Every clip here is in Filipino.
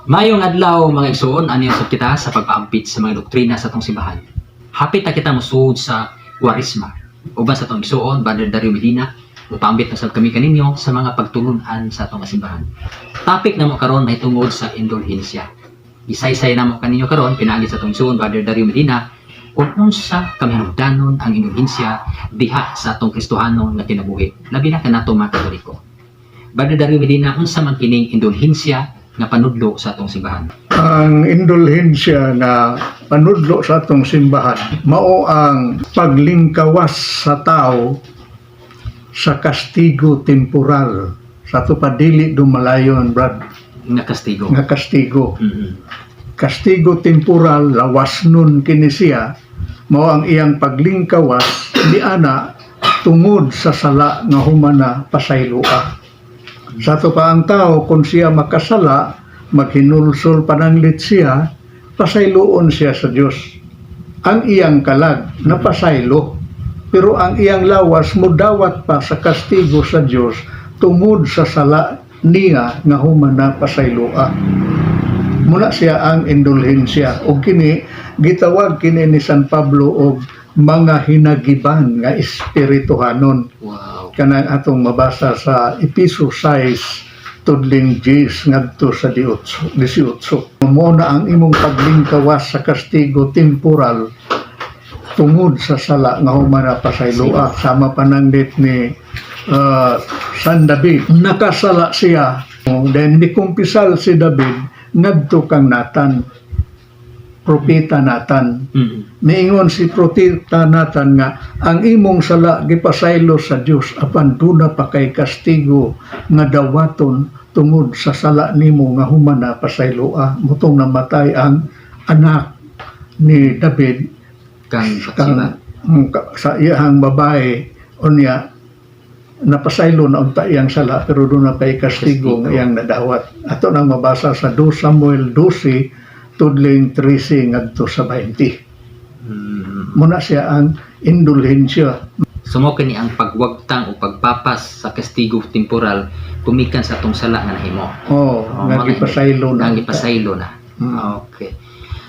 Mayong adlaw mga igsoon, ani usab kita sa pagpaampit sa mga doktrina sa atong simbahan. Hapit na kita mosuod sa Kwaresma. Uban sa atong igsoon, Brother Dario Medina, mupaambit na sad kami kaninyo sa mga pagtulunan sa atong simbahan. Topic na mo karon mahitungod sa indulhensya. Isaysay na mo kaninyo karon pinaagi sa atong igsoon, Brother Dario Medina, kung unsa kami hinungdanon ang indulhensya diha sa atong Kristohanong nga kinabuhi. Labi na kanato mga Katoliko. Brother Dario Medina, unsa man kining indulhensya nga panudlo sa atong simbahan? Ang indulhensya na panudlo sa atong simbahan mao ang paglingkawas sa tao sa kastigo temporal sa ato padili dumalayon, Brad, Nga kastigo. nga kastigo. Mhm. Kastigo temporal lawas nun kini siya mao ang iyang paglingkawas di ana tungod sa sala nga humana pasayloa. Sa ato pa ang tao, kung siya makasala, maghinulsol pananglit siya, pasayloon siya sa Diyos. Ang iyang kalag, napasaylo. Pero ang iyang lawas, mudawat pa sa kastigo sa Diyos, tungod sa sala niya nga humana pasayloa. Muna siya ang indulhensya. O kini, gitawag kini ni San Pablo og mga hinagiban nga espirituhanon. Wow. Kanang atong mabasa sa Episo 6 tudling 10 ngadto sa 18. Mao na ang imong paglingkawas sa kastigo temporal tungod sa sala nga humana pasayloa. Sama pananglit ni San David, nakasala siya. Then nikumpisal si David ngadto kang Natan, propeta Natan. Niingon si propeta Natan nga ang imong sala gipasaylo sa Dios apan duna pa kay kastigo nga dawaton tungod sa sala nimo nga humana pasayloa. Mutong namatay ang anak ni David Kang Batseba. sa iyang babae unya napasaylo na unta iyang sala pero duna kay kastigo nga iyang nadawat. Ato nang mabasa sa 2 Samuel 12 tudling 13 ngadto sa 20. Muna siya ang indulhensya. Sumo kini ang pagwagtang o pagpapas sa kastigo temporal kumikan sa atong sala nga nahimo. Nga gipasaylo na. Nga gipasaylo na. Mm. Okay.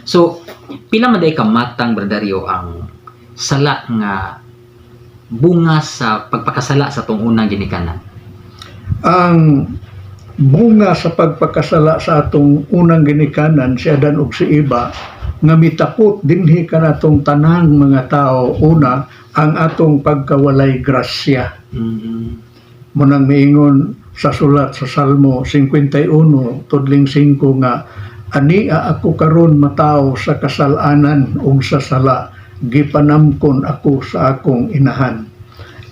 So, pila man day kamatang, Brother Dario, ang sala nga bunga sa pagpakasala sa atong unang ginikanan? Ang bunga sa pagpakasala sa atong unang ginikanan siya dan og si iba nga mitapot dinhi kanatong tanang mga tao. Una, ang atong pagkawalay grasya. Munang miingon sa sulat sa Salmo 51 tudling 5 nga ania ako karon mataw sa kasalanan ug sa sala gipanamkon ako sa akong inahan.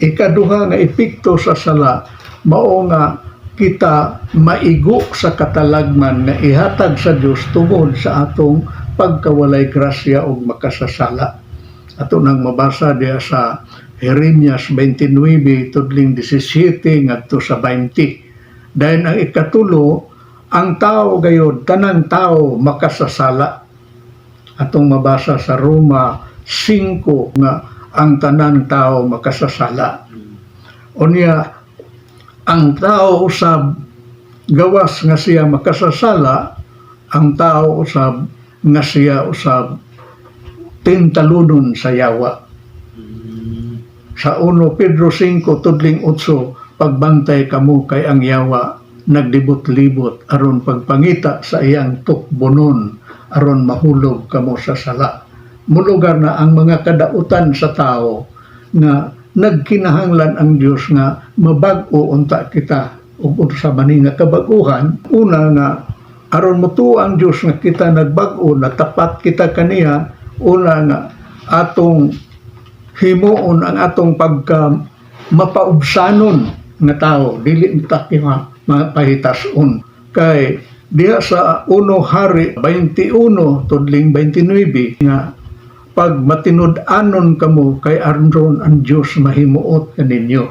Ikaduha nga epekto sa sala mao nga kita maigo sa katalagman nga ihatag sa Dios tungod sa atong pagkawalay grasya ug makasasala. Ato nang mabasa diya sa Jeremias 29 tudling 17 ngadto sa 20. Dahil ang ikatulo, ang tao gayud, tanang tao makasasala. Atong mabasa sa Roma 5 nga ang tanang tao makasasala. Unya, ang tao usab gawas nga siya makasasala, ang tao usab nga siya usab tintalunon sa yawa. Sa 1 Pedro 5 tudling 8, pagbantay kamo kay ang yawa nagdibot-libot aron pagpangita sa iyang tukbonon aron mahulog kamo sa sala. Mulugar na ang mga kadautan sa tao nga nagkinahanglan ang Dios nga mabag-o unta kita ug sa maninga kabaguhan. Una nga aron motuo ang Dios nga kita nagbag-o, natapat kita kaniya. Una nga atong himuon ang atong pagka mapaubsanon nga tao, dili ta mapahitason. Kay diha sa 1 Hari 21 tudling 29 nga pag matinud-anon kamo kay aron ang Dios mahimuot kaninyo.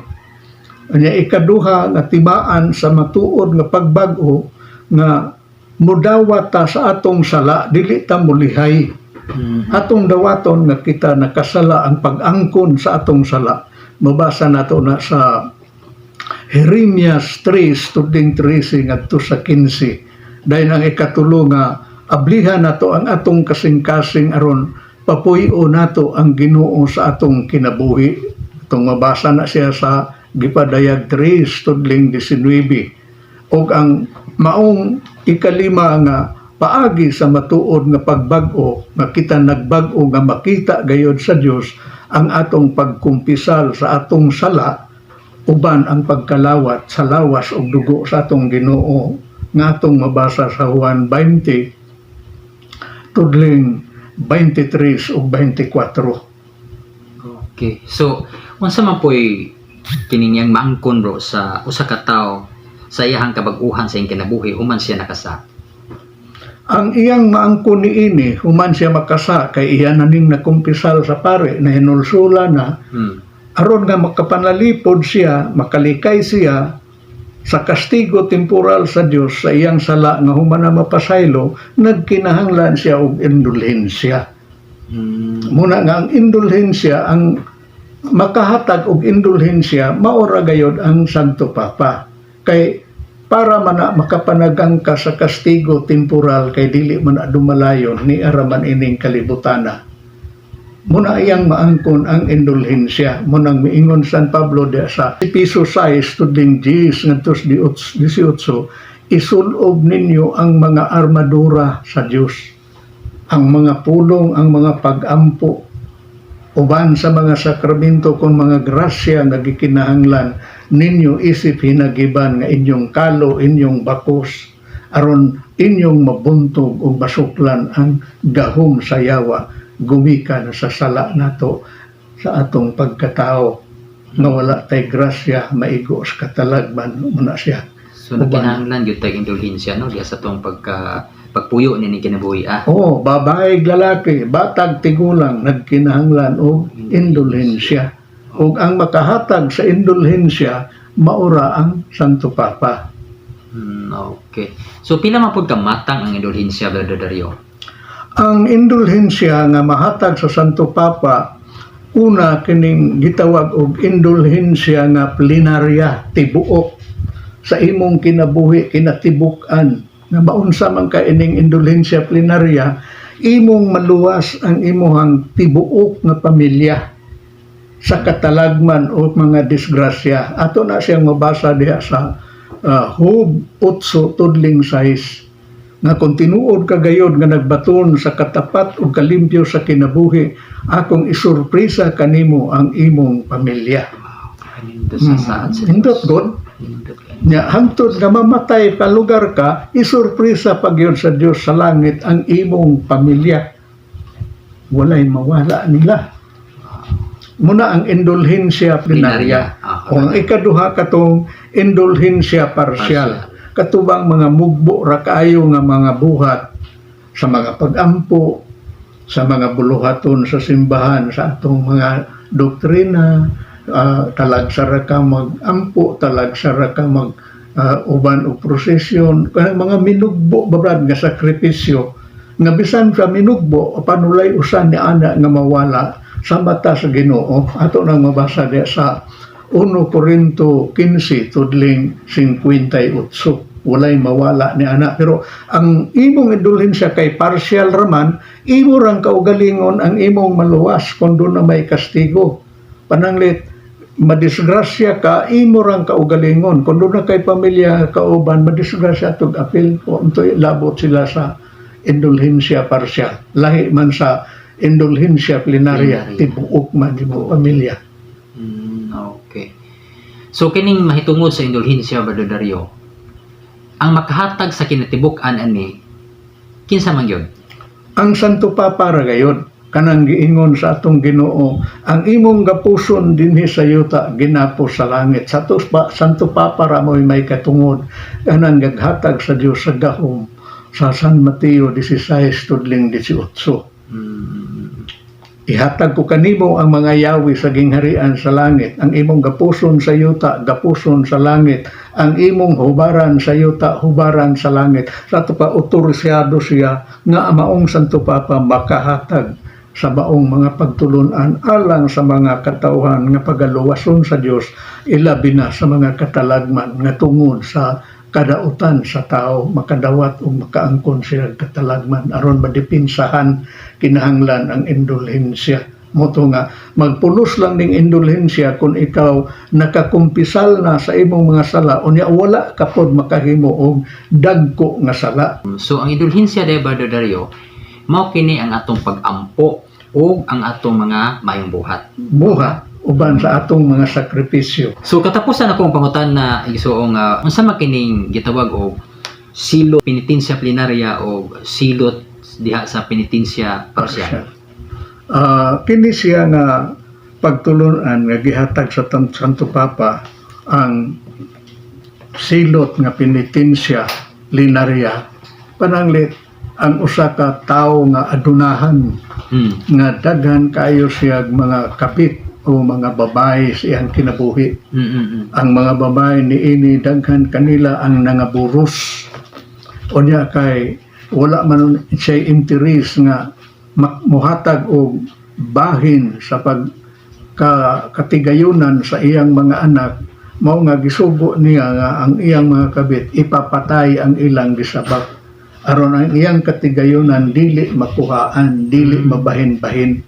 Anya ikaduha nga tibaan sa matuod nga pagbag-o nga mudawat ta sa atong sala dili ta mulihay. Atong dawaton nga kita nakasala ang pag-angkon sa atong sala. Mabasa nato na sa Jeremias 3 tudling 13 ngadto sa 15. Dahil ang ikatulo nga, ablihan nato ang atong kasing-kasing aron papuyo nato ang Ginoo sa atong kinabuhi. Itong mabasa na siya sa Gipadayag 3, studling 19. O ang maong ikalima nga paagi sa matuod nga pagbag-o, nga kita nagbag-o nga makita gayod sa Dios ang atong pagkumpisal sa atong sala, uban ang pagkalawat sa lawas og dugo sa atong Ginoo nga atong mabasa sa Juan 20 tudling 23 ug 24. Okay. So, unsa man po'y kining maangkon bro sa usa ka tawo sa iyahang kabag-uhan sa iyang kinabuhi human siya nakasa? Ang iyang maangkon niini human siya makasa kay iya naning nakumpisal sa pare na hinulsula na aron nga makapanalipod siya, makalikay siya sa kastigo temporal sa Dios sa iyang sala nga human na mapasaylo, nagkinahanglan siya og indulhensya. Muna nga ang indulhensya, ang makahatag og indulhensya, maora gayod ang Santo Papa. Kay para man na makapanagang ka sa kastigo temporal kay dili man na dumalayon ni araman ining kalibutana. Muna iyang maangkon ang indulhensya. Munang miingon San Pablo de sa Episo 6 tudling 10 ngadtos 18, isulob ninyo ang mga armadura sa Dios, ang mga pulong, ang mga pag-ampo, uban sa mga sakramento kon mga grasya nga gikinahanglan ninyo isip hinagiban nga inyong kalo, inyong bakos, aron inyong mabuntog o basuklan ang gahom sa yawa gumikan sa sala nato sa atong pagkatao nga wala tay grasya maigo sa katalagman muna siya. So nagkinahanglan gyud tay indulhensya no diya sa tong pagpuyo ni kinabuhi babae lalaki, batag tigulang nagkinahanglan og indulhensya. Ug ang makahatag sa indulhensya maura ang Santo Papa. Okay. So pila man pud ka matang ang indulhensya, Brother Dario? Ang indulhensya nga mahatag sa Santo Papa, una kining gitawag og indulhensya nga plenarya, tibuok sa imong kinabuhi, kinatibuk-an. Nga maunsa man ka ining indulhensya plenarya, imong maluwas ang imong tibuok nga pamilya sa katalagman o mga disgrasya. Ato na siyang mabasa diha sa Hub 8 tudling 6 nga kung tinuod ka gayod nga nagbaton sa katapat o kalimpyo sa kinabuhi, akong isurpresa kanimo ang imong pamilya. Hindot God. Nya hangtod nga mamatay ka lugar ka, isurpresa pagyon sa Dios sa langit ang imong pamilya. Walay mawala nila. Muna ang indulhensya plenarya. O ang ikaduha katong indulhensya partial. Katubang mga mugbo ra kaayo nga mga buhat sa mga pag-ampo, sa mga buluhaton sa simbahan, sa atong mga doktrina, talagsara ka mag-ampo, talagsara ka mag uban o prosesyon, mga minugbo babrad nga sakripisyo, nga bisan ka minugbo, panulay usan ni ana nga mawala sa mata sa Ginoo. Ato nang mabasa diya sa 1 Corinto 15 tudling 58. Walay mawala ni ana. Pero ang imong indulhensya kay partial raman, imo rang kaugalingon ang imong maluwas kung doon na may kastigo. Pananglit, madisgrasya ka, imo rang kaugalingon. Kung doon na kay pamilya kauban, madisgrasya tug apil o untoy labot sila sa indulhensya partial. Lahi man sa indulhensya plenarya, tibuok man mo pamilya. Okay. So kining mahitungod sa indulhensya, Brother Dario, ang makahatag sa kinatibuk-an ani kinsa man gyud? Ang Santo Papa ra gayud, kanang giingon sa atong Ginoo, ang imong gapuson dinhi sa yuta ginapos sa langit. Sa Santo Papa ra mo'y may katungod kanang gaghatag sa Dios sa gahom sa San Mateo 16 tudling 18. Ihatag ko kanimo ang mga yawi sa gingharian sa langit, ang imong gapuson sa yuta, gapuson sa langit, ang imong hubaran sa yuta, hubaran sa langit. Sa ito pa, otorisyado siya nga maong Santo Papa makahatag sa baong mga pagtulunan alang sa mga katauhan nga pagaluwason sa Dios, ilabi na sa mga katalagman nga tungod sa kadautan sa tao makadawat o makaangkon siya katalagman aron madipinsahan kinahanglan ang indulhensya. Moto nga magpulos lang ning indulhensya kung ikaw nakakumpisal na sa imong mga sala unya wala ka pod makahimo og dagko nga sala. So ang indulhensya day Brother Dario, mao kini ang atong pag-ampo o ang atong mga mayong buhat. Buhat uban sa atong mga sakripisyo. So katapusan akong pangutan na igsuong unsa man kining gitawag og silot penitensya plenaria o silot diha sa penitensya parsyal. Kini siya nga pagtulunan nga gihatag sa Santo Papa ang silot nga penitensya plenaria pananglit ang usa ka tawo nga adunahan nga daghan kayo siya mga kapit o mga babae siyang kinabuhi. Ang mga babae niini daghan kanila ang nangaburos unya kay wala man siya interes nga muhatag og bahin sa katigayunan sa iyang mga anak, mao nga gisugo niya nga ang iyang mga kabit ipapatay ang ilang gisabak aron ang iyang katigayunan dili makuhaan, dili mabahin-bahin.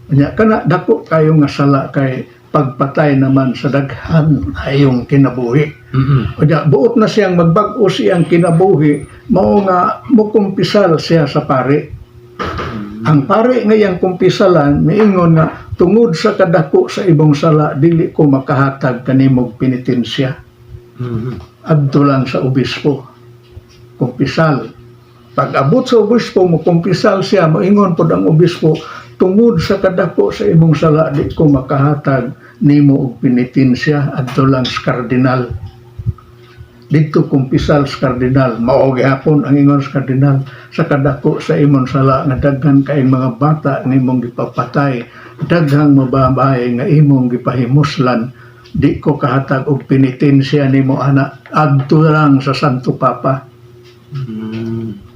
Nya kana dako kayo nga sala kay pagpatay naman sa daghan ayong kinabuhi. Unya buot na siyang magbag-o siyang kinabuhi, mao nga mukumpisal siya sa pari. Ang pare ngayang kumpisalan miingon nga tungod sa kadako sa ibong sala dili ko makahatag kanimog penitensya. Adto lang sa obispo. Kumpisal. Pag abot sa obispo mo kumpisal siya moingon pod ang obispo tungod sa kadako sa imong sala di ko makahatag nimo og penitensya adto lang sa kardinal. Dito kumpisal sa kardinal, mao gihapon ang ingon sa kardinal sa kadako sa imong sala nga daghan kaayong mga bata nga imong gipapatay, daghang mababae nga imong gipahimuslan, di ko kahatag og penitensya nimo ana adto lang sa Santo Papa.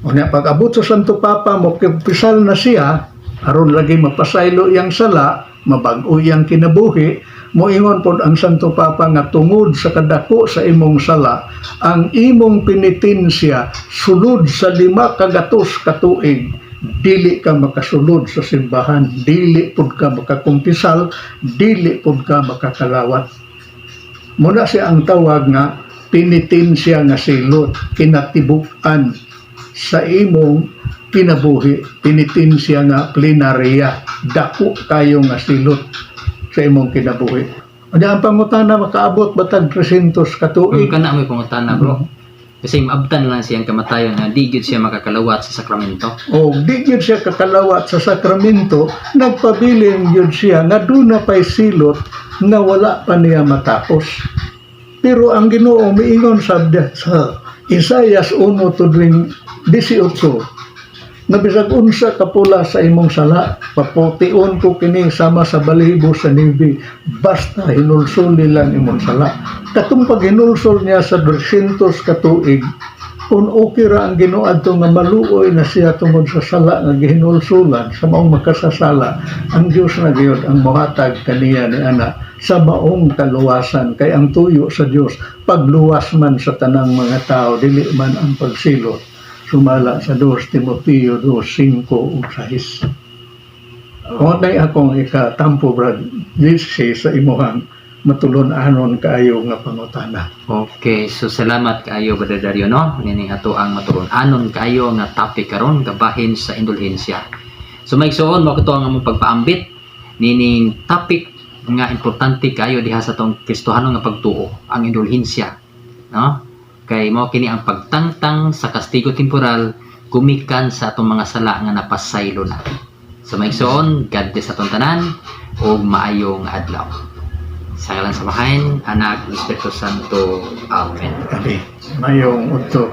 Unya pag abot sa Santo Papa mo kumpisal na siya aron lagi mapasaylo iyang sala, mabag-o iyang kinabuhi. Moingon pod ang Santo Papa nga tungod sa kadako sa imong sala ang imong penitensya sulod sa 5 kagatos ka tuig dili ka makasulod sa simbahan, dili pod ka makakumpisal, dili pod ka makakalawat. Muna siya ang tawag nga penitensya nga silot, kinatibuk-an sa imong kinabuhi, penitensya nga plenaria, dako kayo nga silot sa imong kinabuhi. Unya ang pangutana makaabot batag 300 ka tuig. Kana may pangutana bro. Kasi maabtan lang siyang kamatayon na di gyud siya makakalawat sa sakramento. O di gyud siya kakalawat sa sakramento, nagpabiling gyud siya nga duna pay silot nga wala pa niya matapos. Pero ang Ginoo miingon sa Isaias 1:18 na bisag unsa kapula sa imong sala papution ko kini sama sa balahibo sa nibi basta hinulsol nilang imong sala. Katong pag hinulsol niya sa 200 ka tuig kung okay ra ang Ginoo adto nga maluoy na siya tungod sa sala nga gihinulsulan sa maong makasasala, ang Dios na gyud ang mohatag kaniya ni ana sa maong kaluwasan kay ang tuyo sa Dios pagluwas man sa tanang mga tao dili man ang pagsilot. Sumala sa 2 Timoteo 2:5 ug 6. Kung nay akong ikatampo brad disi sa imuhang matulon-anon kaayo nga pangutana. Okay, so salamat kaayo Brother Dario no. Nini ato ang matulon-anon kaayo nga topic karon gabahin sa indulhensya. So maigsoon mo kato ang among pagpaambit nining topic nga importante kaayo diha sa tong Kristohano nga pagtuo, ang indulhensya, no? Kay mao kini ang pagtangtang sa kastigo temporal gumikan sa atong mga sala nga napasaylo na. So maigsoon, God bless atong tanan ug maayong adlaw. Sa ngalan sa Bahain, Anak, Espiritu Santo. Amen. Kami mayong udto